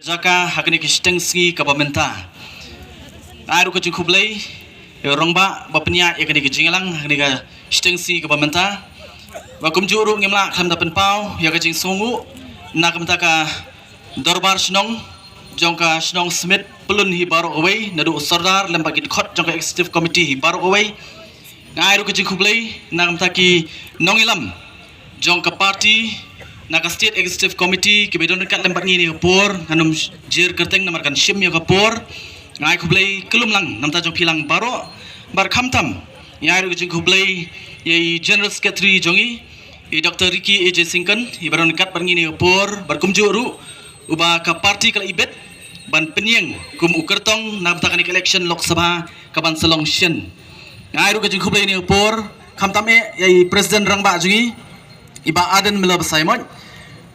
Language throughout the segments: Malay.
Jaka hakni kistengsi kabamenta. Aru ko jikublay rongba bapnya yakni kijingalang hakni ka stengsi kabamenta. Wakum juru ngimla khamda penpau ya kajing songu nakamta ka dorbar snong jongka snong smith pelun hi baro away nadu sardar lembagit khot jongka executive committee hi baro away. Aru ko jikublay nakamta ki nongilam jongka party naka state executive committee kibedon kat lembat ngini kapur kanum jir kerteng namar kan shim ya kapur ngai kublai kelum lang namta jong pilang baro bar khamtam yai ru jing kublai ye general secretary jongi i dr Ricky AJ Singkan i baron kat bar ngini kapur bar kumjuru uba ka party kala ibet ban penyeng kum ukertong namta kan election lok sabha kaban selong shen ngai ru jing kublai ni kapur khamtam ye president rangba jongi iba aden mela basaimon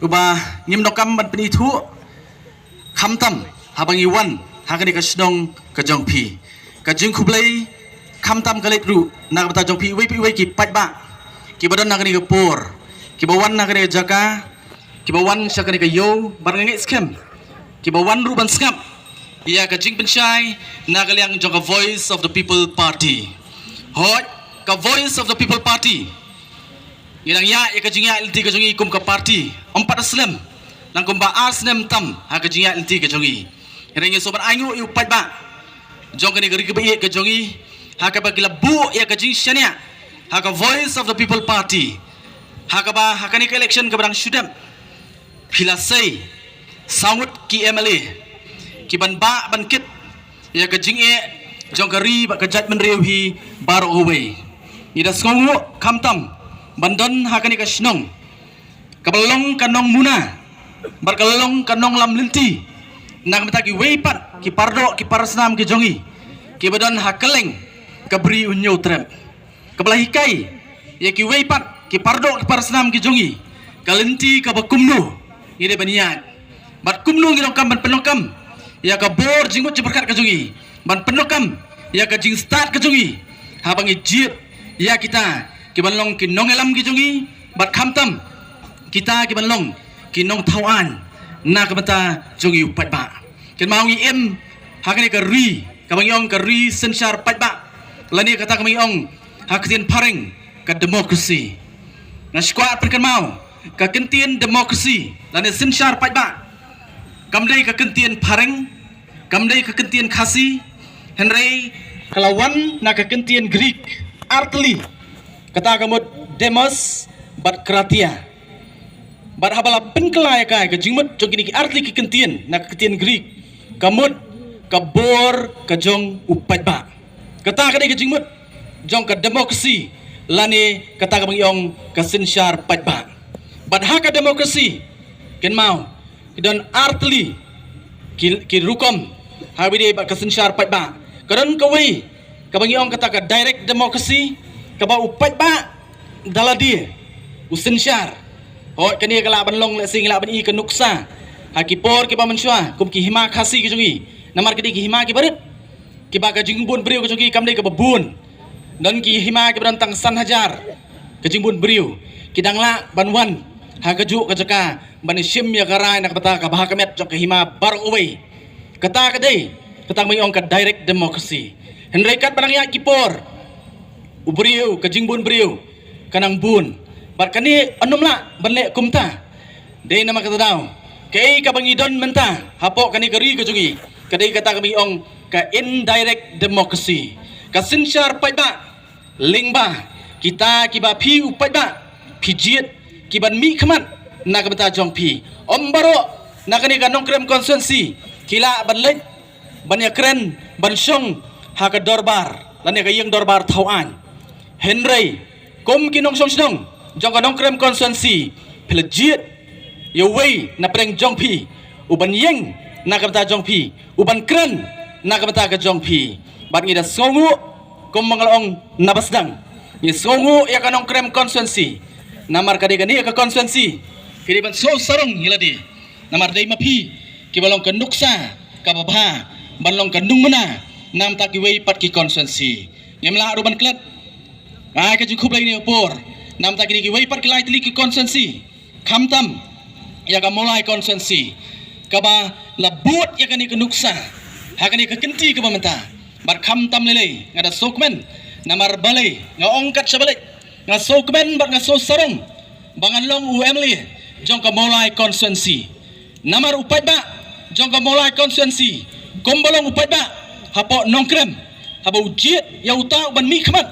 uba ngimnokam ban penitu khamtam habang iwan hakani ka snong ka jongpi ka jingkublai khamtam kalit ru na bata jongpi wei ki patba ki badan nakani ka por ki bawan nakani jaka ki bawan sakani ka yo barngi scam ki bawan ru ban scam iya ka jing penchai nagaliang jong ka voice of the people party hot ka voice of the people party Ilang ya kajingya ilti kajongi kum ka party empat aslam nang kum ba asnem tam ha kajingya ilti kajongi rengi sobat anyu yu patba jong kani gari kebai kajongi ha ka ba kila bu ya kajing shania ha ka voice of the people party ha ka ba ha kani ka election ka barang shudam philasai sangut ki MLA ki ban ba ban kit ya kajing jong kari ba kajat menriu hi baro away ida songu kamtam bandon hakani ka snong kabalong kanong muna barkalong kanong lam linti nang mata ki weipat ki pardo ki parasnam ki jongi ki badon hakeleng kabri unyo trem kabalahikai ya ki weipat ki pardo ki parasnam ki jongi kalinti ka bakumnu ide baniat bat kumnu ngilong kam ban penokam ya ka bor jingmut jeberkat ka jongi ban penokam ya ka jing start ka jongi habangi jip ya kita kibanlong kinong elam kijongi bat khamtam kita kibanlong kinong thawan na kamata jongi upat ba kin maungi em hakani ka ri kabang ka ri sensar pat ba lani kata kami ong haktin pareng ka demokrasi na skwa perkan mau ka kentien demokrasi lani sensar pat ba kamdai ka kentien pareng kamdai ka kentien khasi henry kalawan na ka kentien greek artli kata kamut demos bat kratia bat habala penkelai kai ke jingmut jong kini ki artli ki kentien na kentien greek kamut kabor ka jong upat ba kata kadai ke jingmut jong ka demokrasi lani kata kamang yong ka sinsyar pat ba bat haka demokrasi ken mau kidon artli ki rukom habide bat ka sinsyar pat ba karon kawai kabang yong kata ka direct demokrasi kaba upat ba daladi usin syar hot kani kala banlong le sing la ban i kanuksa hakipor ke ba manswa kum ki hima khasi ki jongi namar ki hima ki barit ki ba ka jingbun briu ki jongi kamdei ka babun dan ki hima ki berantang san hajar ka jingbun briu ki dangla banwan ha kaju ka jaka ban shim ya garai nak bata ka bah kamet jok ka hima bar away kata ka dei kata mai ong ka direct democracy henrekat barang ya kipor ubriu kajingbun briu kanang bun barkani anumla banle kumta de nama kata daw kay kabangidon menta hapo kani kari kajungi kadai kata kami ong ka indirect democracy ka sinsyar paiba lingba kita kiba phi upaiba pijit kiban mi khamat na kabata jong phi ombaro na kani kanong krem constituency kila banle banya kren bansong ha ka dorbar lani ka yeng dorbar thawan Henry, kom kinong song jong kanong krem constituency pelajit yaway na preng jong pi uban yeng na kamta jong pi uban kren na kamta ka jong pi bat ngida songu kom mangalong nabasdang ni songu ya kanong krem constituency namar kadi kani ka constituency kini ban so sarong hiladi namar dai mapi kibalong kanuksa kababha banlong kanung mana nam takiway pat ki constituency ngimla ruban klat ka jukhup lagi ni opor nam ta kini ki wei par kilai tili ki consensi khamtam ya ka molai consensi ka ba labut ya kani kenuksa hakani kekenti ke pemerintah bar kham tam lele ngada sokmen namar balai ngaongkat sabalik nga sokmen bar nga so sarong bangan long UMLE jong ka molai constituency namar upai ba jong ka molai constituency gombolong upai ba hapo nongkrem hapo ujiet ya uta uban mi khamat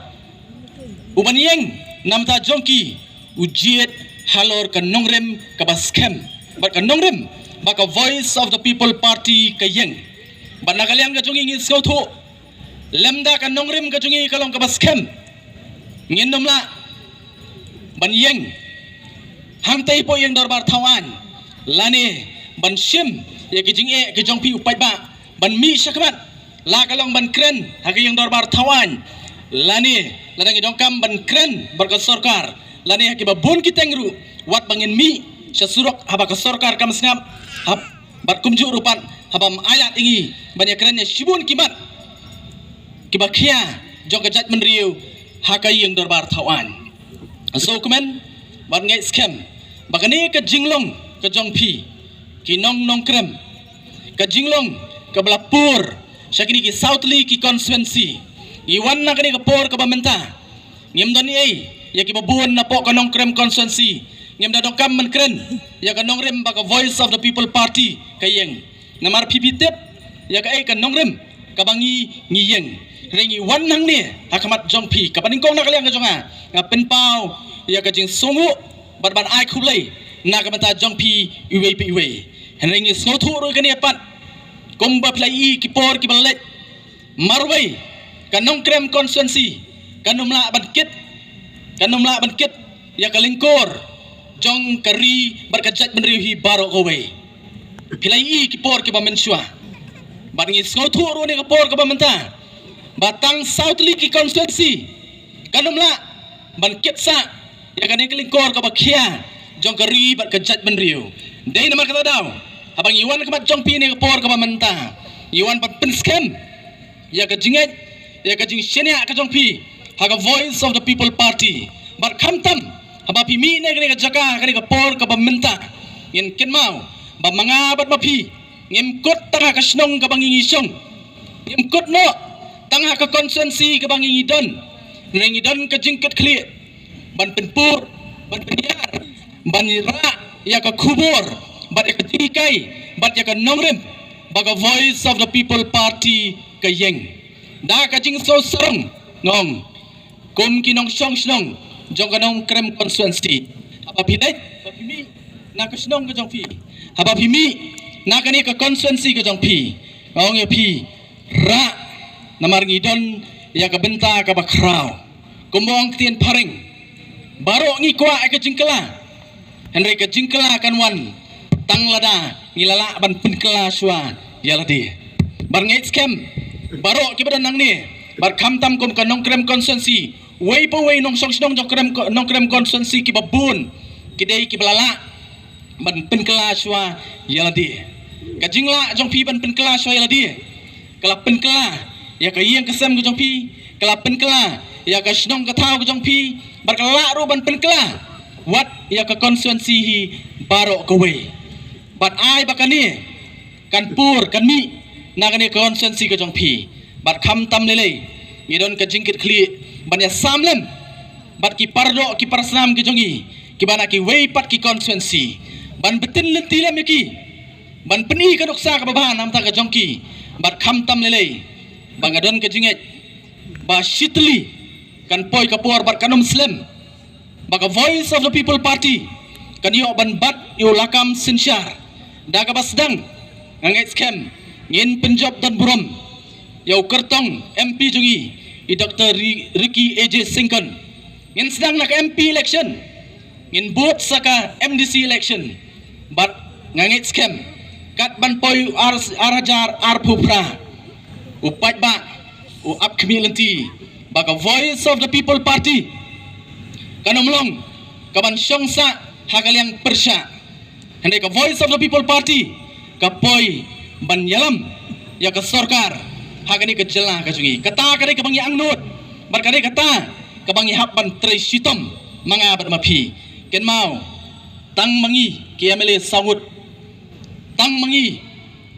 uban yeng namta jongki ujiet halor ka nongrem ka baskem bar ka nongrem baka voice of the people party ka yeng ban nakaliang ka jongi ngis kau thu lemda ka nongrem ka jongi kalong ka baskem ngin nomla ban yeng hang tai po yang dorbar thawan lani ban sim ya ki jing e ki jong pi upai ba ban mi syakmat la kalong ban kren hagi yang dorbar thawan lani ladang idong kam ban kren barka sorkar lani haki babun ki tengru wat bangin mi syasurok haba ka sorkar kam sngap hab bat kumju rupan habam ayat ingi banyak keren ya shibun kibat kibakia jong ka judgment riu hakai yang dorbar thawan so kemen ban ngai scam bagani ka jinglong ka jong pi ki nong nong krem ka jinglong ka blapur syakini ki southly ki constituency iwan na kani ka por ka bamenta ngem doni ai ya ki babun na po ka nong krem constituency ngem da dong kam man kren ya ka nong rem ba ka voice of the people party kayeng namar pipitep ya ka ai ka nong rem ka bangi ngiyeng rengi wan nang ni hakamat jong pi ka paningkong na kaliang ka jonga nga penpau ya ka jing sungu bat ban ai khulai na ka mata jong pi iwe pi iwe rengi snothu ro ka ni pat komba plai ki por ki balai marwai ka nong krem constituency kanumla ban kit ya ka lingkor jong kari berkajat menriuhi baro kowe pilai ki por ki bamensua bat ngi snothu ro ni ka por ka bamenta batang southly ki constituency kanumla ban kit sa ya kan kelingkor ka bakhia jong kari bat kajat menriu dei nama kata daw abang iwan kamat jong pi ni ka por ka bamenta iwan pat penskem ya ka jinget ya ka jing shenia ka jong pi ha ka voice of the people party bat khamtam haba pi mi ne ka jaka ka por ka bamenta ngin kin mau ba manga bat ma pi ngim kot tanga ka snong ka bangingi song ngim kot no tanga ka constituency ka bangingi don ngi don ka jingket kli ban penpur ban peniar ban ra ya ka khubor bat ka tikai bat ya ka nongrem baga voice of the people party ka yeng da ka jing so song ngong kum kinong song snong jong ka nong krem constituency apa pinai pimi na ka snong ka jong pi apa pimi na ka ni ka constituency ka jong pi ngong ya pi ra namar ngidon ya ka benta ka bakrau kumong tien paring baro ngi kwa ka jingkala henry ka jingkala kan wan tang lada ngilala ban penkela swa yaladi bar ngai scam baro ki badan nang ni bar kham tam kom ka nong krem constituency wei po wei nong song snong jong krem nong krem constituency ki babun ki dei ki balala ban penkela swa yaladi ka jingla jong pi ban penkela swa yaladi kala penkela ya ka yeng kesem ka jong pi kala penkela ya ka snong ka thau ka jong pi bar kala ro ban penkela wat ya ka constituency hi baro ko wei bat ai bakani kan pur kan mi na kan constituency ka jong pi bat kham tam lele ngidon ka jingkit khli ban ya samlem bat ki pardo ki parasnam ki jongi ki bana ki wei pat ki constituency ban betin lentilem ki ban peni ka doksa ka babahan nam ta ka jongki bat kham tam lele bangadon ka jinget ba shitli kan poi ka por bat kanum slim baka voice of the people party kan yo ban bat yo lakam sinsyar daga basdang ngangai scam ngin penjob dan burom yo kertong MP jungi i Dr. Ricky AJ Singkon ngin sedang nak MP election ngin bot saka MDC election bat ngangai scam kat ban poi arajar arpupra upat ba u up community baka voice of the people party kanomlong kaban syongsa hakaliang persya hendak ka voice of the people party ka poi ban yalam ya ka sorkar hakani ka jela ka jungi kata kare ka bangi angnut bar kare kata ka bangi hap ban tre sitom manga bat mapi ken mau tang mangi ki amele sawut tang mangi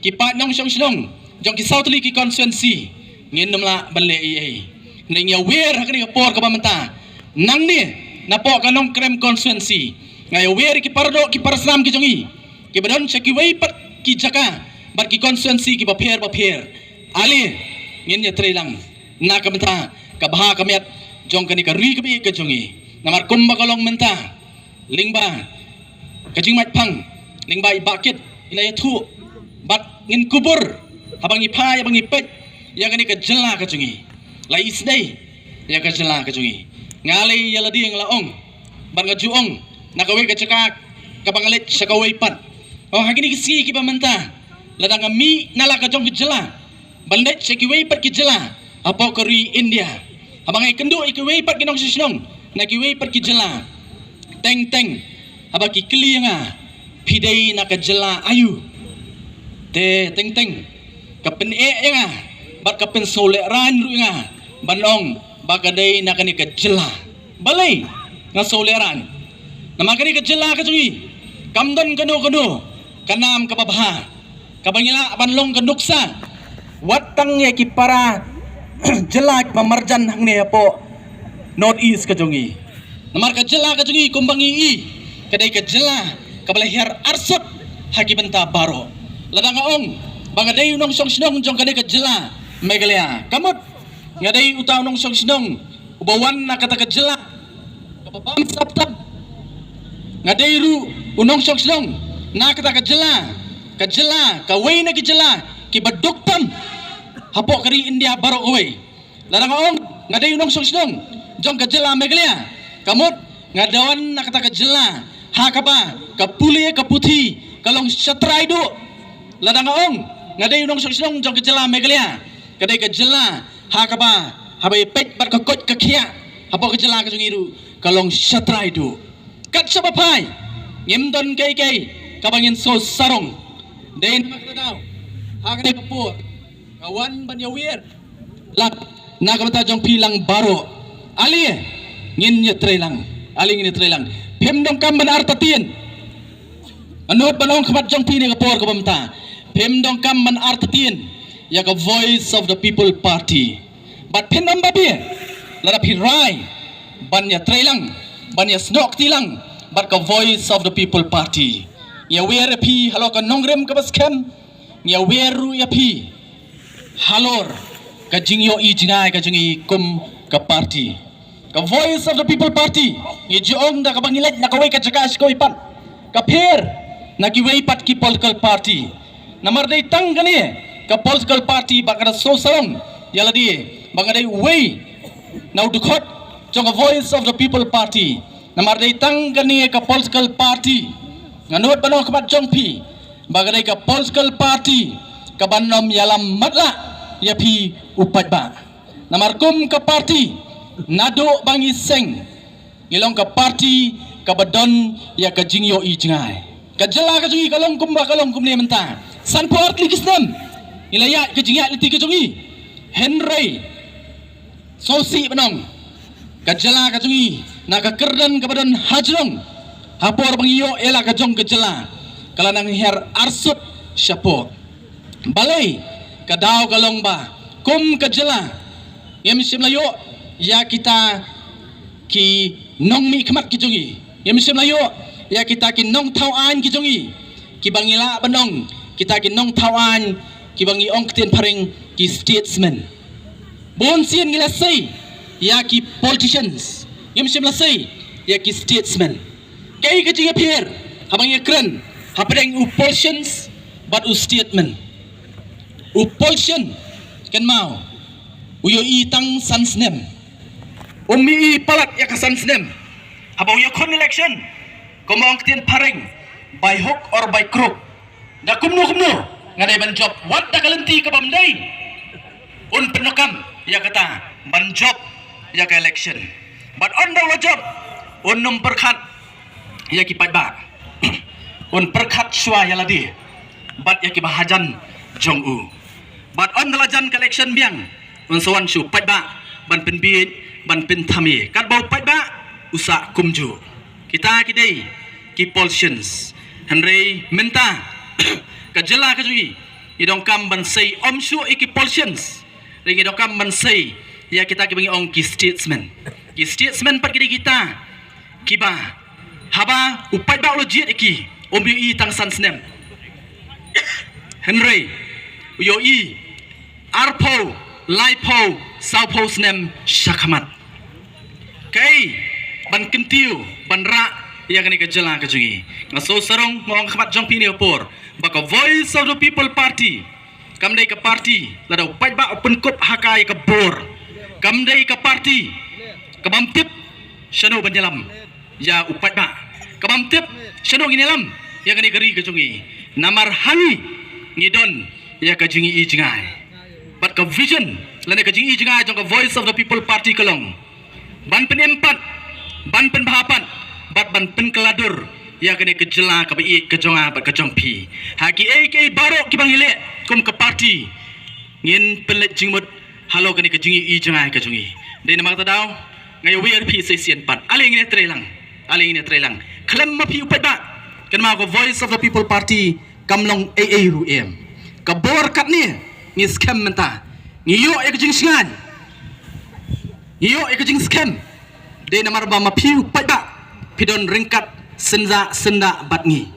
ki pa nong shong shnong jong ki southly ki constituency ngin namla banle ai ning ya wer hakni por ka pamenta nang ni napo kanong krem constituency ngai wer ki pardo ki parasram ki jongi ki badon cheki wei pat ki jaka bar ki constituency ki ba pher ali ngin ya trelang na ka menta ka bha ka met jong kani ka ri ka bi ka jongi namar kum ba kalong menta lingba ka jing mat phang lingba I bakit ilai thu bat ngin kubur abang ipa abang ipet ya kani ka jela ka jongi lai isdai ya ka jela ka jongi ngalai ya ladi nglaong ban ga juong nakawe ka cakak ka bangalit sa kawai pat oh hagini kisi ki pamenta ladang mi nala ka jong jela bandai sekiwei pat ki jela apa kari India abang ai kendo ikiwei pat kinong sisnong na kiwei pat ki jela teng aba ki klianga pidai na ka jela ayu te teng ka pen nga bat ka pen sole ran ru nga banong bagadai na kani ka jela balai nga sole ran na magani ka jela ka jungi kamdon kano kanam ka babha kabangila banlong ka duksa watang ye ki para jela pamarjan hangne po north east ka jungi namar ka jela ka jungi kumbangi I kadai ka jela kabalahir arsot haki benta baro ladang aong bangadai unong song sinong jong kadai ka jela megalea kamot ngadai utaw nong song sinong ubawan na kata ka jela kapabam saptab ngadai ru unong song sinong na kata ka jela kawai na ki jela ki baduktam hapo kari India baro kawai ladang aong ngadai unong song sinong jong ka jela megalea kamot ngadawan na kata ka jela hakapa kapuli kaputhi kalong satrai do ladang aong ngadai unong song sinong jong ka jela megalea kadai ka jela hakapa habai pet bar ka kot ka khia hapo ka jela ka jungiru kalong satrai do kat sabapai ngimdon kai kabangin so sarong den makdadaw hakane kapur kawan banyawir lak nakamata jong pilang baro ali ngin nya trelang ali ngin trelang pemdong kam ban artatien anot balong khabat jong pi ne kapor ka pamta pemdong kam ban artatien ya ka voice of the people party but pindam babi lara pirai ban ya trelang ban ya snok tilang but ka voice of the people party ya wer pi halo ka nongrem ka baskem ya weru ya pi halor ka jingyo I jingai ka jingi kum ka party ka voice of the people party ye jong da ka bangilat na kawai ka jakas ko ipan ka pher na kiwai pat ki political party namar dai tang kani ka political party bakara so sarong yala di bangadai way now dukot jong ka voice of the people party namar dai tang kani ka political party nganut banong kabat jong pi bagadai ka political party ka banom yalam matla ya pi upat ba namar kum ka party nado bangi seng ngilong ka party ka badon ya ka jingyo I jingai ka jela ka jungi kalong kum ne menta san port likisnam ilaya ka jingai liti ka jungi Henry sosi banong ka jela ka jungi na ka kerdan ka badon hajrong hapor bangiyo ela ka jong ka jela kalanang her arsut syapo balai ka daw kalong ba kum ka jela yem sim layo ya kita ki nong mi khamat ki jongi yem sim layo ya kita ki nong thau an ki jongi ki bangila banong kita ki nong thau an ki bangi ong kten paring ki statesman bon sien ngila sei ya ki politicians yem sim la sei ya ki statesman kai ka jinga pier habang yakran hapreng upulsions but u statement upulsion ken mau uyo itang sansnem umi palat ya ka sansnem abaw yo kon election komong tin pareng by hook or by crook da kumno ngadai ban job wat da kalenti ka bamdai un penokam ya kata ban job ya ka election but on the job un number khat ya ki padba un perkhat shwa ya ladi bat ya ki bahajan jong u but on the lajan collection biang un sawan shu padba ban pen bi ban pen thami kat bau padba usa kumju kita kidai ki politicians henry menta ka jela ka jui idong kam ban say omshu iki politicians ring idong kam ban say ya kita ki bangi ong ki statesman pat kita kiba haba upai ba lojit iki ombi i tang san snem Henry yo i arpo laipo saupo snem shakamat kai ban kentiu ban ra ya kani kejela kejungi ngaso sarong mong khamat jong pini opor baka voice of the people party kamdai ka party lada upai ba open cup hakai ka bor kamdai ka party kabamtip shano banyalam ya upai ba kabamtip shano ginilam ya kani gari kejungi namar hani ngidon ya kejungi i jingai bat ka vision lana kejungi i jingai jong ka voice of the people party kalong ban penempat ban penbahapan bat ban penkeladur ya kene kejela ka bi kejonga bat kejongpi haki AK barok ki bangile kum ke parti ngin pelet jingmut halo kene kejungi i jengai kejungi de nama ta daw ngai WRP session pat aling ne trelang klem ma pi upat ba kan ma ko voice of the people party kamlong AA ru em ka bor kat ni ni scam menta ngiyo e kejing singan ngiyo e kejing scam de nama ba ma pi upat ba pidon ringkat senda batngi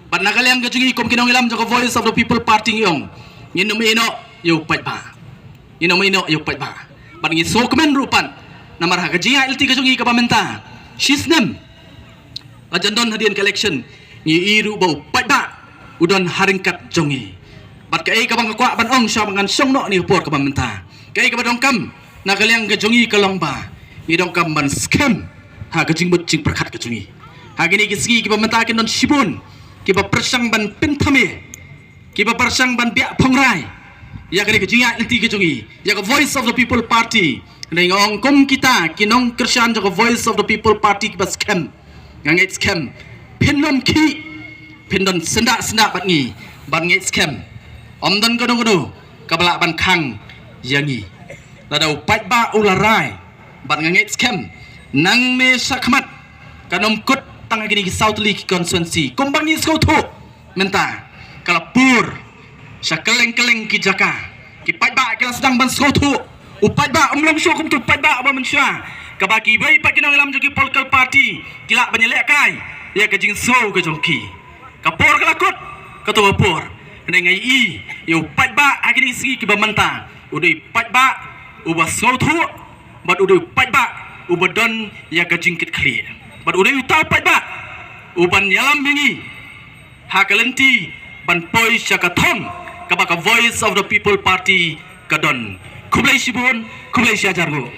bat nakaliang kejungi kom kinong ilam joko voice of the people party ngong nginum ino yo pat ba bat ngi so kemen rupan namar ha kejinga ilti kejungi ka pamenta shisnem lajandon hadian collection ngi iru bau pat ba udon haringkat jongi bat kai ka bang kwa ban ong sha bangan song no ni por ka pamenta kai ka badong kam nakaliang kejungi ka longba ni dong kam ban scam ha kejing bot jing perkat kejungi ha gini kisgi ki pamenta kin don shibun ki ba persang ban pentame ki ba persang ban bia phongrai ya gini kejinga inti kejungi ya ka voice of the people party ngong kom kita kinong kersan ka voice of the people party ki ba scam ngangai scam pinon ki pindon senda bat ngi ban ngai scam omdon kono kabala ban khang yangi ladau pat ba ularai ban ngai scam nang me sakmat kanom kut tang gini South League constituency kumbang ni skautu menta kalapur sakeleng-keleng ki jaka ki pat ba kila sedang ban skautu upat ba umlong syo kum tu pat ba ba mensya kabaki bai pat kinong lam jogi political party kila banyelek kai ya kajing so ke jongki kapor kalakut ketua por ngai i yo pat ba agini sigi ki ba menta udai pat ba uba skautu bat udai pat ba ubadon ya kajingkit kali bat udai utal pat ba uban yalam mengi hakalenti ban poi syakathong kabaka voice of the people party kadon kublai shibun kublai syajargo